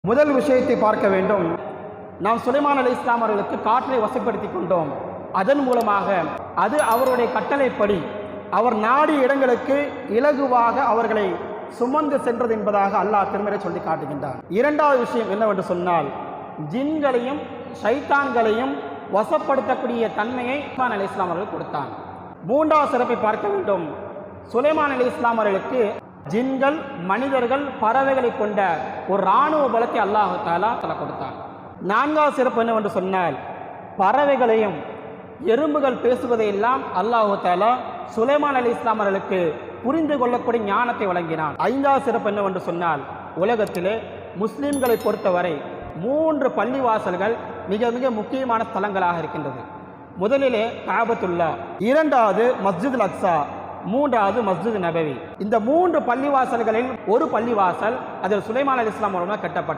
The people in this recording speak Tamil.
முதல் விஷயத்தை பார்க்க வேண்டும். நாம் சுலைமான் அலைஹிஸ்ஸலாம் அவர்களுக்கு காற்றை வசப்படுத்தி கொண்டோம். அதன் மூலமாக அது அவருடைய கட்டளைப்படி அவர் நாடிய இடங்களுக்கு இலகுவாக அவர்களை சுமந்து சென்றது என்பதாக அல்லாஹ் திருமறை சொல்லி காட்டுகின்றார். இரண்டாவது விஷயம் என்னவென்று சொன்னால், ஜின்களையும் ஷைத்தான்களையும் வசப்படுத்தக்கூடிய தன்மையை சுலைமான் அலைஹிஸ்ஸலாம் அவர்கள் கொடுத்தான். மூன்றாவது சிறப்பை பார்க்க வேண்டும். சுலைமான் அலைஹிஸ்ஸலாம் அவர்களுக்கு ஜின்கள், மனிதர்கள், பறவைகளை கொண்ட ஒரு இராணுவ பலத்தை அல்லாஹ் தஆலா கொடுத்தான். நான்காவது சிறப்பு என்னவென்று சொன்னால், பறவைகளையும் எறும்புகள் பேசுவதையெல்லாம் அல்லாஹ் தஆலா சுலைமான் அலைஹிஸ்ஸலாம் அவர்களுக்கு புரிந்து கொள்ளக்கூடிய ஞானத்தை வழங்கினான். ஐந்தாவது சிறப்பு என்னவென்று சொன்னால், உலகத்திலே முஸ்லிம்களை பொறுத்தவரை 3 பள்ளிவாசல்கள் மிக மிக முக்கியமான ஸ்தலங்களாக இருக்கின்றது. முதலிலே காபத்துல்லா, இரண்டாவது மஸ்ஜிதுல் அக்ஸா, மூன்றாவது மஸ்ஜித் நபவி. இந்த 3 பள்ளிவாசல்களில் ஒரு பள்ளிவாசல் அதில் சுலைமான் அலைஹிஸ்ஸலாம் அவர்களால் கட்டப்பட்டது.